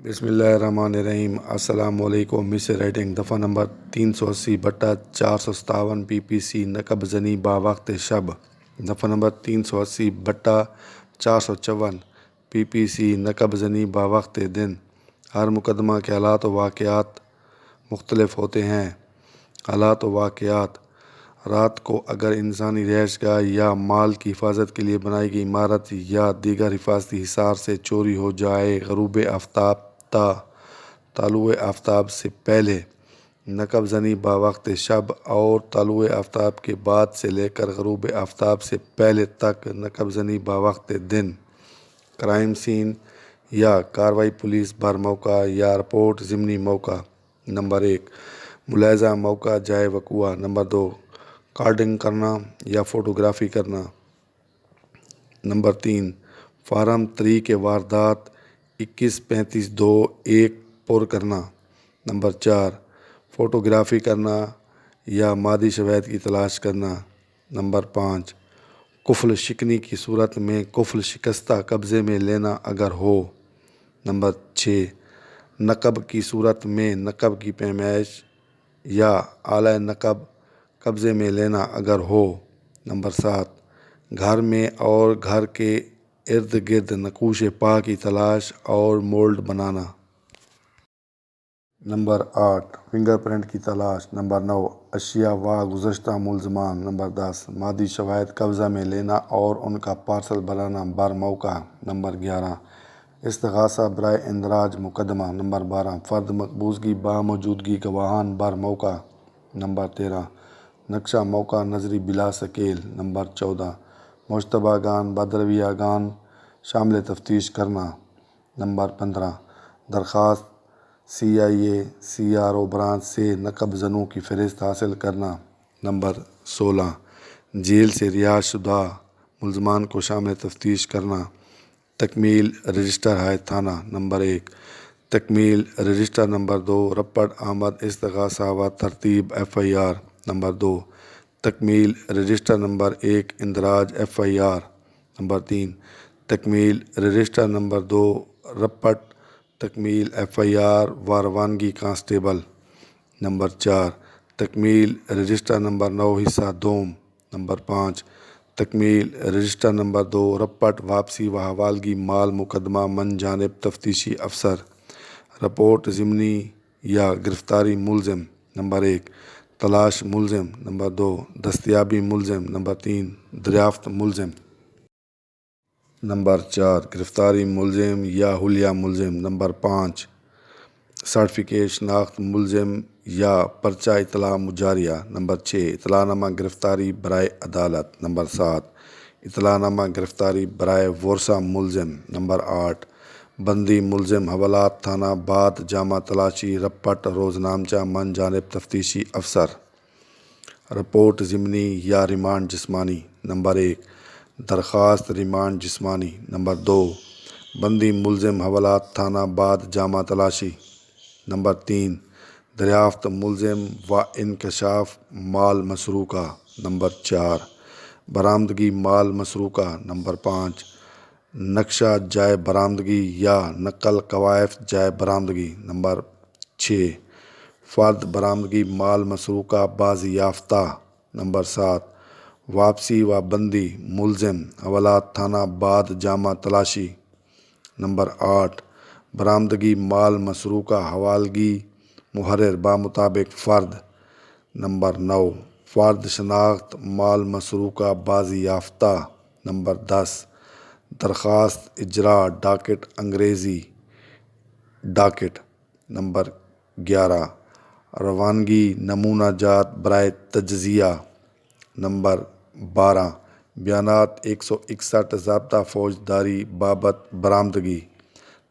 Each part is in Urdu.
بسم اللہ الرحمن الرحیم۔ السلام علیکم۔ مس رائٹنگ دفعہ نمبر 380/457 PPC نقب زنی باوقت شب۔ دفعہ نمبر 380/454 PPC نقب زنی باوقت دن۔ ہر مقدمہ کے حالات و واقعات مختلف ہوتے ہیں۔ حالات و واقعات: رات کو اگر انسانی رہائش گاہ یا مال کی حفاظت کے لیے بنائی گئی عمارت یا دیگر حفاظتی حصار سے چوری ہو جائے، غروب آفتاب تا طلوع آفتاب سے پہلے نقب زنی باوقت شب اور طلوع آفتاب کے بعد سے لے کر غروب آفتاب سے پہلے تک نقب زنی باوقت دن۔ کرائم سین یا کارروائی پولیس بر موقع یا رپورٹ ضمنی موقع: نمبر 1 ملاحظہ موقع جائے وقوع، نمبر 2 ریکارڈنگ کرنا یا فوٹوگرافی کرنا، نمبر 3 فارم 3 کے واردات 21-35-2-1 پر کرنا، نمبر 4 فوٹوگرافی کرنا یا مادی شواہد کی تلاش کرنا، نمبر 5 قفل شکنی کی صورت میں قفل شکستہ قبضے میں لینا اگر ہو، نمبر 6 نقب کی صورت میں نقب کی پیمائش یا آلہ نقب قبضے میں لینا اگر ہو، نمبر 7 گھر میں اور گھر کے ارد گرد نقوش پا کی تلاش اور مولڈ بنانا، نمبر 8 فنگر پرنٹ کی تلاش، نمبر 9 اشیاء و گزشتہ ملزمان، نمبر 10 مادی شواہد قبضہ میں لینا اور ان کا پارسل بنانا بر موقع، نمبر 11 استغاثہ برائے اندراج مقدمہ، نمبر 12 فرد مقبوضگی باموجودگی گواہان بر موقع، نمبر 13 نقشہ موقع نظری بلا سکیل، نمبر 14 مشتبہ گان بدرویہ گان شامل تفتیش کرنا، نمبر 15 درخواست CIA CRO برانچ سے نقب زنوں کی فہرست حاصل کرنا، نمبر 16 جیل سے رہا شدہ ملزمان کو شامل تفتیش کرنا، تکمیل رجسٹر ہائے تھانہ، نمبر 1 تکمیل رجسٹر، نمبر 2 رپٹ آمد استغاثہ و ترتیب FIR، نمبر 2 تکمیل رجسٹر، نمبر 1 اندراج FIR، نمبر 3 تکمیل رجسٹر، نمبر 2 رپٹ تکمیل FIR و روانگی کانسٹیبل، نمبر 4 تکمیل رجسٹر، نمبر 9 حصہ دوم، نمبر 5 تکمیل رجسٹر، نمبر 2 رپٹ واپسی و حوالگی مال مقدمہ من جانب تفتیشی افسر، رپورٹ ضمنی یا گرفتاری ملزم، نمبر 1 تلاش ملزم، نمبر 2 دستیابی ملزم، نمبر 3 دریافت ملزم، نمبر 4 گرفتاری ملزم یا حلیہ ملزم، نمبر 5 سرٹیفکیٹ شناخت ملزم یا پرچہ اطلاع مجاریہ، نمبر 6 اطلاع نامہ گرفتاری برائے عدالت، نمبر 7 اطلاع نامہ گرفتاری برائے ورثہ ملزم، نمبر 8 بندی ملزم حوالات تھانہ بعد جامع تلاشی رپٹ روزنامچہ من جانب تفتیشی افسر، رپورٹ ضمنی یا ریمانڈ جسمانی، نمبر 1 درخواست ریمانڈ جسمانی، نمبر 2 بندی ملزم حوالات تھانہ بعد جامع تلاشی، نمبر 3 دریافت ملزم و انکشاف مال مسروقہ، نمبر 4 برآمدگی مال مسروقہ، نمبر 5 نقشہ جائے برآمدگی یا نقل قوائف جائے برآمدگی، نمبر 6 فرد برآمدگی مال مسروقہ بازیافتہ، نمبر 7 واپسی و بندی ملزم حوالات تھانہ بعد جامع تلاشی، نمبر 8 برآمدگی مال مسروقہ حوالگی محرر بمطابق فرد، نمبر 9 فرد شناخت مال مسروقہ بازیافتہ، نمبر 10 درخواست اجراء ڈاکٹ انگریزی ڈاکٹ، نمبر 11 روانگی نمونہ جات برائے تجزیہ، نمبر 12 بیانات 161 ضابطہ فوجداری بابت برآمدگی،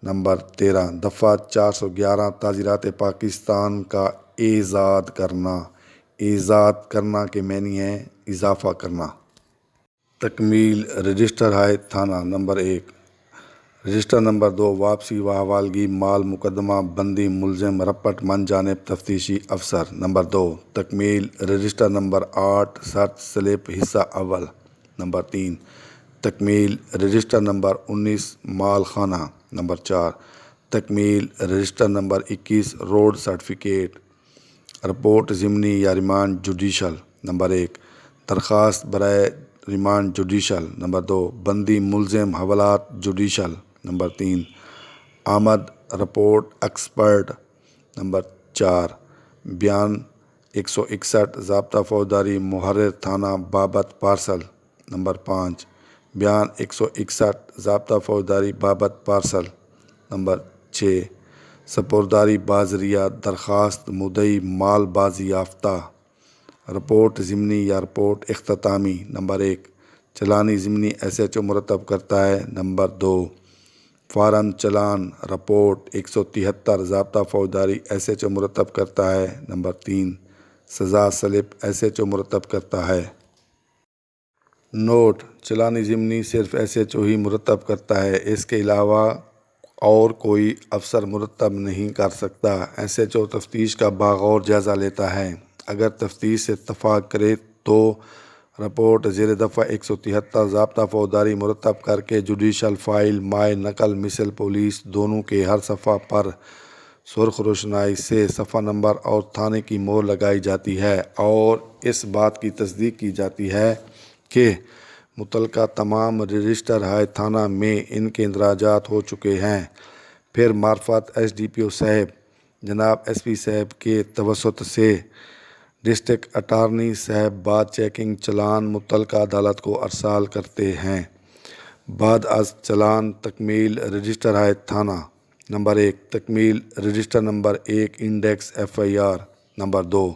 نمبر 13 دفعہ 411 تعزیرات پاکستان کا ایجاد کرنا، ایجاد کرنا کے معنی ہے اضافہ کرنا، تکمیل رجسٹر ہائے تھانہ، نمبر 1 رجسٹر، نمبر 2 واپسی و حوالگی مال مقدمہ بندی ملزم رپٹ من جانب تفتیشی افسر، نمبر 2 تکمیل رجسٹر، نمبر 8 سرچ سلپ حصہ اول، نمبر 3 تکمیل رجسٹر، نمبر 19 مال خانہ، نمبر 4 تکمیل register number 21 road certificate, report ضمنی یا ریمانڈ جوڈیشل نمبر 1، درخواست برائے ریمانڈ جوڈیشل نمبر 2، بندی ملزم حوالات جوڈیشل نمبر 3، آمد رپورٹ ایکسپرٹ نمبر 4، بیان 161 ضابطہ فوجداری محرر تھانہ بابت پارسل نمبر 5، بیان 161 ضابطہ فوجداری بابت پارسل نمبر 6، سپرداری بازریہ درخواست مدعی مال بازی یافتہ، رپورٹ ضمنی یا رپورٹ اختتامی نمبر 1، چلانی ضمنی SHO مرتب کرتا ہے نمبر 2، فارم چلان رپورٹ 173 ضابطہ فوجداری SHO مرتب کرتا ہے نمبر 3، سزا سلپ SHO مرتب کرتا ہے۔ نوٹ: چلانی ضمنی صرف SHO ہی مرتب کرتا ہے، اس کے علاوہ اور کوئی افسر مرتب نہیں کر سکتا۔ SHO تفتیش کا بغور جائزہ لیتا ہے، اگر تفتیش سے اتفاق کرے تو رپورٹ زیر دفعہ 173 ضابطہ فوجداری مرتب کر کے جوڈیشل فائل مائع نقل مثل پولیس دونوں کے ہر صفحہ پر سرخ روشنائی سے صفحہ نمبر اور تھانے کی مہر لگائی جاتی ہے اور اس بات کی تصدیق کی جاتی ہے کہ متعلقہ تمام رجسٹر ہائے تھانہ میں ان کے اندراجات ہو چکے ہیں۔ پھر معرفت SDPO صاحب جناب SP صاحب کے توسط سے ڈسٹرکٹ اٹارنی صاحب بعد چیکنگ چلان متعلقہ عدالت کو ارسال کرتے ہیں۔ بعد از چلان تکمیل رجسٹر ہائے تھانہ نمبر 1، تکمیل register number 1 index FIR number 2،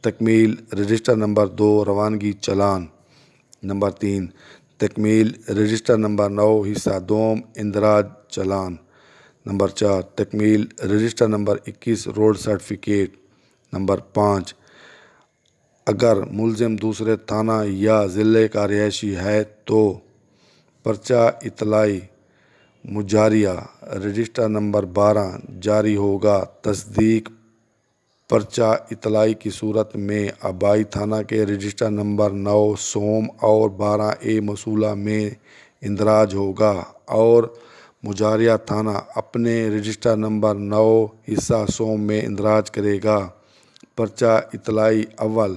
تکمیل رجسٹر نمبر 2 روانگی چلان نمبر 3، تکمیل رجسٹر نمبر 9 حصہ دوم اندراج چلان نمبر 4، تکمیل register number 21 road certificate number 5۔ اگر ملزم دوسرے تھانہ یا ضلع کا رہائشی ہے تو پرچہ اطلاعی مجاریہ رجسٹر نمبر 12 جاری ہوگا۔ تصدیق پرچہ اطلاعی کی صورت میں آبائی تھانہ کے رجسٹر نمبر 9 سوم اور 12A موصولہ میں اندراج ہوگا اور مجاریہ تھانہ اپنے رجسٹر نمبر 9 حصہ سوم میں اندراج کرے گا۔ پرچہ اطلاعی اول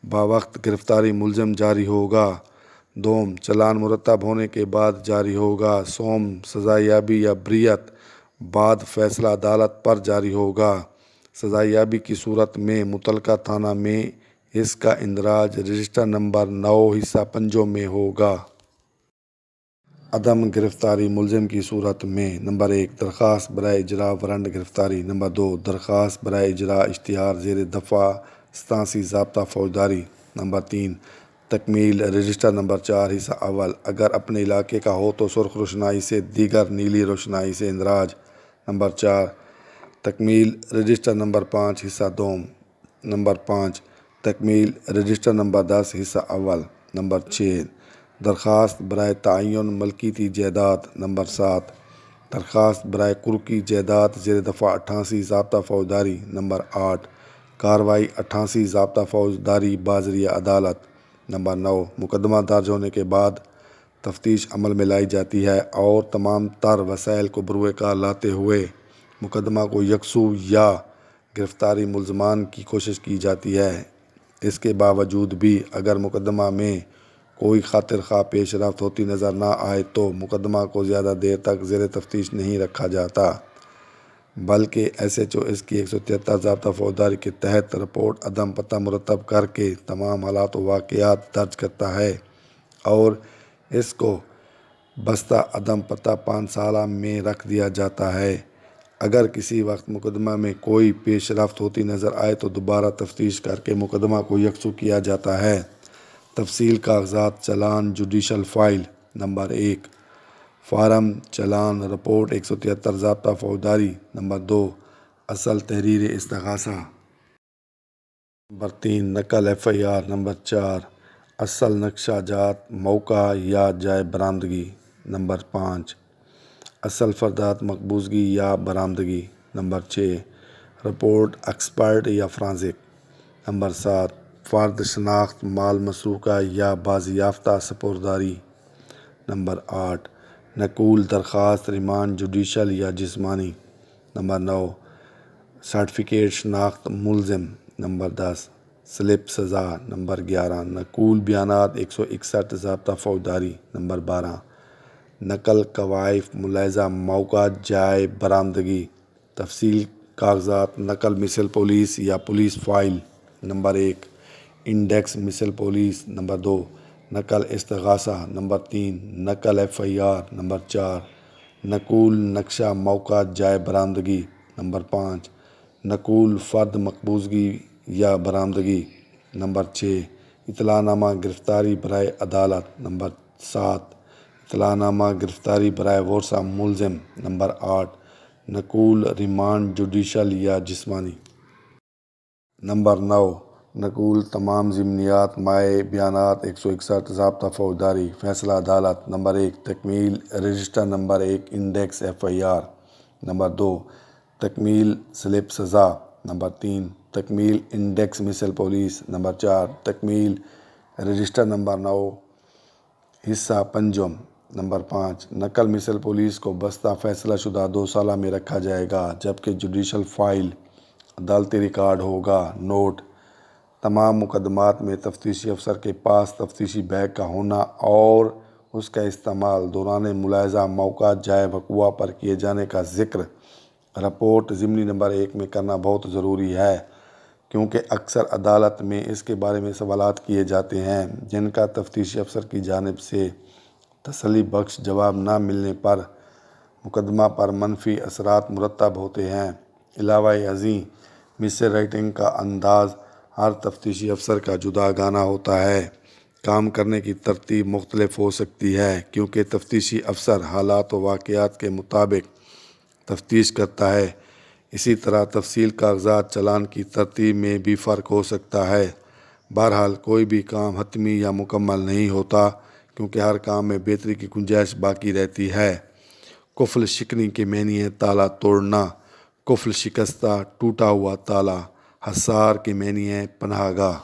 باوقت گرفتاری ملزم جاری ہوگا، دوم چلان مرتب ہونے کے بعد جاری ہوگا، سوم سزا یابی یا بریت بعد فیصلہ عدالت پر جاری ہوگا۔ سزا یابی کی صورت میں متعلقہ تھانہ میں اس کا اندراج رجسٹر نمبر 9 حصہ پنجم میں ہوگا۔ عدم گرفتاری ملزم کی صورت میں نمبر 1، درخواست برائے اجراء وارنٹ گرفتاری نمبر 2، درخواست برائے اجراء اشتہار زیر دفعہ 87 ضابطہ فوجداری نمبر 3، تکمیل رجسٹر نمبر 4 حصہ اول اگر اپنے علاقے کا ہو تو سرخ روشنائی سے دیگر نیلی روشنائی سے اندراج نمبر 4، تکمیل رجسٹر نمبر 5 حصہ دوم نمبر 5، تکمیل رجسٹر نمبر 10 حصہ اول نمبر 6، درخواست برائے تعین ملکیتی جائیداد نمبر 7، درخواست برائے کرکی جائیداد زیر دفعہ 88 ضابطہ فوجداری نمبر 8، کارروائی 88 ضابطہ فوجداری بازریہ عدالت نمبر 9۔ مقدمہ درج ہونے کے بعد تفتیش عمل میں لائی جاتی ہے اور تمام تر وسائل کو بروئے کار لاتے ہوئے مقدمہ کو یکسو یا گرفتاری ملزمان کی کوشش کی جاتی ہے۔ اس کے باوجود بھی اگر مقدمہ میں کوئی خاطر خواہ پیش رفت ہوتی نظر نہ آئے تو مقدمہ کو زیادہ دیر تک زیر تفتیش نہیں رکھا جاتا، بلکہ SHO اس کی 173 ضابطہ فوجداری کے تحت رپورٹ عدم پتہ مرتب کر کے تمام حالات و واقعات درج کرتا ہے اور اس کو بستہ عدم پتہ 5 سالہ میں رکھ دیا جاتا ہے۔ اگر کسی وقت مقدمہ میں کوئی پیش رفت ہوتی نظر آئے تو دوبارہ تفتیش کر کے مقدمہ کو یکسو کیا جاتا ہے۔ تفصیل کاغذات چلان جوڈیشل فائل نمبر 1، فارم چلان رپورٹ 173 ضابطہ فوجداری نمبر 2، اصل تحریر استغاثہ نمبر 3، نقل FIR نمبر 4، اصل نقشہ جات موقع یا جائے برآمدگی نمبر 5، اصل فردات مقبوضگی یا برآمدگی نمبر 6، رپورٹ ایکسپرٹ یا فرانزک نمبر 7، فرد شناخت مال مسروقہ یا بازیافتہ سپرداری نمبر 8، نقول درخواست ریمانڈ جوڈیشل یا جسمانی نمبر 9 سرٹیفکیٹ شناخت ملزم، نمبر 10 سلپ سزا، نمبر 11 نقول بیانات 161 ضابطہ فوجداری، نمبر 12 نقل کوائف ملاحظہ موقع جائے برآمدگی، تفصیل کاغذات نقل مثل پولیس یا پولیس فائل، نمبر 1 انڈیکس مثل پولیس، نمبر 2 نقل استغاثہ، نمبر 3 نقل FIR، نمبر 4 نقول نقشہ موقع جائے برآمدگی، نمبر 5 نقول فرد مقبوضگی یا برآمدگی، نمبر 6 اطلاع نامہ گرفتاری برائے عدالت، نمبر 7 اطلاع نامہ گرفتاری برائے ورثہ ملزم، نمبر 8 نقول ریمانڈ جوڈیشل یا جسمانی، نمبر 9 نقول تمام ضمنیات مائع بیانات 161 ضابطہ فوجداری، فیصلہ عدالت، نمبر 1 تکمیل register, number 1 index FIR، number 2 تکمیل سلپ سزا، نمبر 3 تکمیل انڈیکس مثل پولیس، نمبر 4 تکمیل رجسٹر، نمبر 9 حصہ پنجم، نمبر 5 نقل مثل پولیس کو بستہ فیصلہ شدہ 2 سالہ میں رکھا جائے گا جبکہ جوڈیشل فائل عدالتی ریکارڈ ہوگا۔ نوٹ: تمام مقدمات میں تفتیشی افسر کے پاس تفتیشی بیگ کا ہونا اور اس کا استعمال دوران ملاحظہ موقع جائے وقوع پر کیے جانے کا ذکر رپورٹ ضمنی نمبر 1 میں کرنا بہت ضروری ہے، کیونکہ اکثر عدالت میں اس کے بارے میں سوالات کیے جاتے ہیں جن کا تفتیشی افسر کی جانب سے تسلی بخش جواب نہ ملنے پر مقدمہ پر منفی اثرات مرتب ہوتے ہیں۔ علاوہ ازیں مسر رائٹنگ کا انداز ہر تفتیشی افسر کا جداگانہ ہوتا ہے۔ کام کرنے کی ترتیب مختلف ہو سکتی ہے کیونکہ تفتیشی افسر حالات و واقعات کے مطابق تفتیش کرتا ہے۔ اسی طرح تفصیل کاغذات چالان کی ترتیب میں بھی فرق ہو سکتا ہے۔ بہرحال کوئی بھی کام حتمی یا مکمل نہیں ہوتا کیونکہ ہر کام میں بہتری کی گنجائش باقی رہتی ہے۔ قفل شکنی کے معنی ہے تالا توڑنا، قفل شکستہ ٹوٹا ہوا تالا۔ حصار کے معنی ہے پناہ گاہ۔